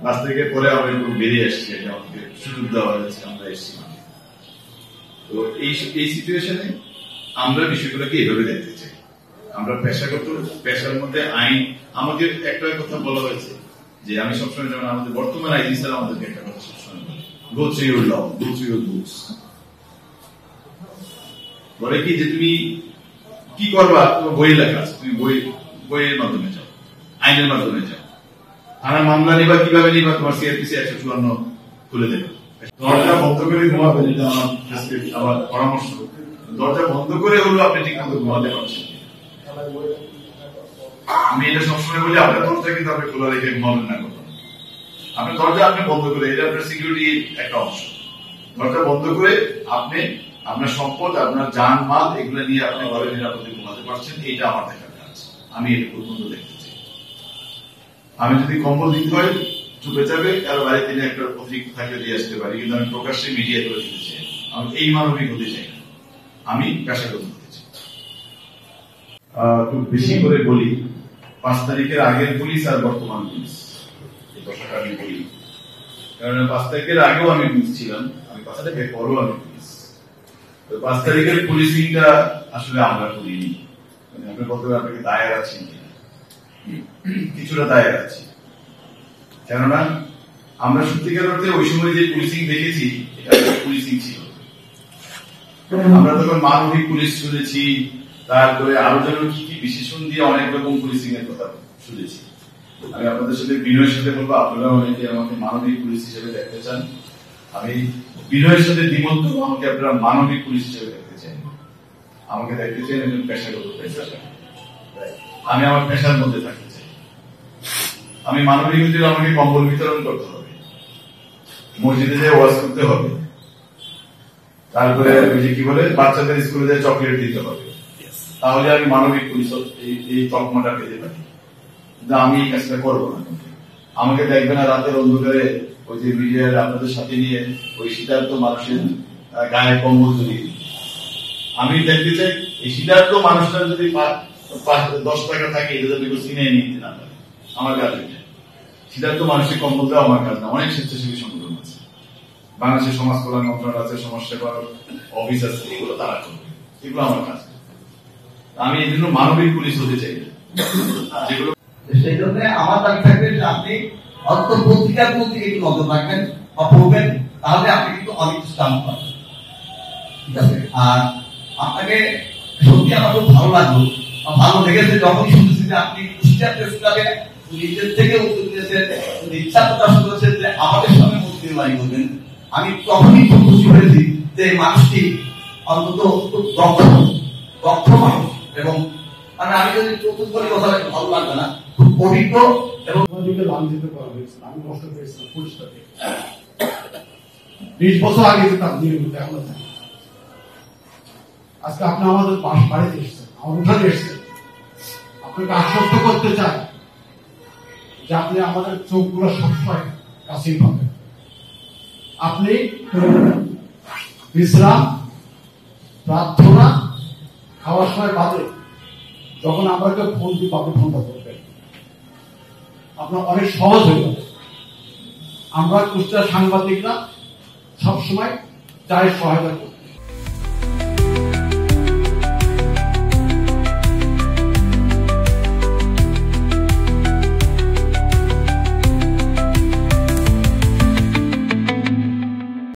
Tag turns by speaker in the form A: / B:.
A: 5 তারিখের পরে আমরা একটু বেরিয়ে আসছি, এটা আমাকে সুযোগ দেওয়া হয়েছে, আমরা এসেছিলাম। তো এই সিচুয়েশনে আমরা বিষয়গুলোকে এইভাবে দেখতে চাই। আমরা পেশাগত পেশার মধ্যে আইন, আমাদের একটা কথা বলা হয়েছে যে আমি সবসময়, যেমন আমাদের বর্তমান আইজি স্যার আমাদেরকে একটা কথা সবসময় বলে, go through your law, go through your books. বলে কি যে তুমি কি করবা, তোমার বই লেখা আছে, তুমি বইয়ের মাধ্যমে যাও, আইনের মাধ্যমে যাও। থানার মামলা নিবা, কিভাবে নিবা, তোমার সিআরপিসি 154 খুলে দেবে। দরজা বন্ধ করে ঘুমাবেন, এটা আমার পরামর্শ। দরজা বন্ধ করে হলো আপনি ঠিক মতো ঘুমাতে পারছেন। আমি এটা সবসময় বলি, আপনার দরজা কিন্তু আপনি খোলা রেখে ঘুমাবেন না। আপনার দরজা আপনি বন্ধ করে, এটা আপনার সিকিউরিটির একটা অংশ। দরজা বন্ধ করে আপনি আপনার সম্পদ, আপনার যান মাল, এগুলো নিয়ে আপনি ঘরে নিরাপদে ঘুমাতে পারছেন, এইটা আমার দেখার কাজ। আমি এটা পর্যন্ত দেখতে চাই। আমি যদি কম্বল দিতে হয় চুপে যাবে, কারো বাড়িতে একটা অতিরিক্ত থাকলে দিয়ে আসতে পারি, কিন্তু আমি প্রকাশ্যে মিডিয়া করে দিতে চাই। আমি এই মানবিক হতে চাই না, আমি পেশাগত হতে চাই। খুব বেশি করে বলি, 5 তারিখের আগের পুলিশ আর বর্তমান পুলিশ, এই কথাটা আমি বলি, কারণ 5 তারিখের আগেও আমি পুলিশ ছিলাম, আমি 5 তারিখের পরও আমি পুলিশ। তো 5 তারিখের পুলিশিংটা আসলে আমরা করিনি। আপনি বলতে পারেন আপনাকে দায়ের আছেন কিনা, কিছুটা দায়ের আছে। কেননা আমরা সত্যিকার অর্থে ওই সময় যে পুলিশিং দেখেছি, এটা পুলিশিং ছিল। আমরা তখন মানবিক পুলিশ শুনেছি, তারপরে আরো যেন কি কি বিশেষণ দিয়ে অনেক রকম পুলিশিং এর কথা শুনেছি। আমি আপনাদের সাথে বিনয়ের সাথে বলবো, আপনারা অনেকে আমাকে মানবিক পুলিশ হিসেবে দেখতে চান, আমি বিনয়ের সাথে দ্বিমত করবো, আমাকে আপনারা মানবিক পুলিশ হিসেবে দেখতে চান। আমাকে দেখতে চান একজন পেশাগত পেশা, আমি আমার পেশার মধ্যে থাকতে চাই। আমি মানবিক হলে আমাকে কম্বল বিতরণ করতে হবে, মসজিদে যেয়ে ওয়াজ করতে হবে, তারপরে ওই যে কি বলে বাচ্চাদের স্কুলে যেয়ে চকলেট দিতে হবে, তাহলে আমি মানবিক পুলিশ এই তকমাটা পেতে পারি। কিন্তু আমি এই কাজটা করবো না। আমাকে দেখবে না রাতের অন্ধকারে ওই যে মিডিয়ার আপনাদের সাথে নিয়ে ওই শীতার্থ মানুষের গায়ে কম্বল জড়িয়ে। আমি দেখতে চাই এই শীতার্থ মানুষটা যদি 10 টাকা থাকে, এটা যদি কিনে নিতে না পারে, আমার কাজ এটা। শীতার্থ মানুষের কম্বল দেওয়া আমার কাজ না। অনেক স্বেচ্ছাসেবী সংগঠন আছে, বাংলাদেশের সমাজ কল্যাণ মন্ত্রণালয় আছে, সমাজসেবার অফিস আছে, এগুলো তারা করবে, এগুলো আমার কাজ। আমি এই জন্য মানবিক পুলিশ হতে চাই। যেগুলো
B: সেই জন্য আমার দাবি থাকবে যে আপনি অন্ত পত্রিকার প্রতি একটু নজর রাখবেন বা পড়বেন, তাহলে আপনি কিন্তু অনেক স্টাম্প পাবেন। ঠিক আছে? আর আপনাকে সত্যি আমার খুব ভালো লাগলো, ভালো লেগেছে যখন শুনেছি যে আপনি কুষ্টিয়া প্রেস ক্লাবে নিজের থেকে উত্তর দিয়েছেন, ইচ্ছা প্রকাশ করেছেন যে আমাদের সঙ্গে মুক্তি লড়াই করবেন। আমি তখনই খুব খুশি হয়েছি যে মানুষটি অন্তত খুব দক্ষ মানুষ, এবং মানে আমি যদি চতুর্থ বলি কথা ভালো লাগবে না, খুব অভিজ্ঞ এবং
C: লাঞ্ছিত করা হয়েছিল। আমি কষ্ট পেয়েছিলাম পুলিশটাকে। 20 বছর আগে যেতাম নিয়মিত, এখন আজকে আপনি আমাদের বাড়িতে এসেছেন, আমার উঠানে এসেছেন। আপনাকে আশ্বস্ত করতে চাই যে আপনি আমাদের চোখগুলো সবসময় কাছেই পাবেন। আপনি বিশ্রাম, প্রার্থনা, খাওয়ার সময় বাদে যখন আমাকে ফোন দিই, আপনি ফোনটা করবেন, আপনার অনেক সহজ হয়ে যাবে। আমরা কুষ্টিয়ার সাংবাদিকরা সবসময় চাই সহায়তা করব।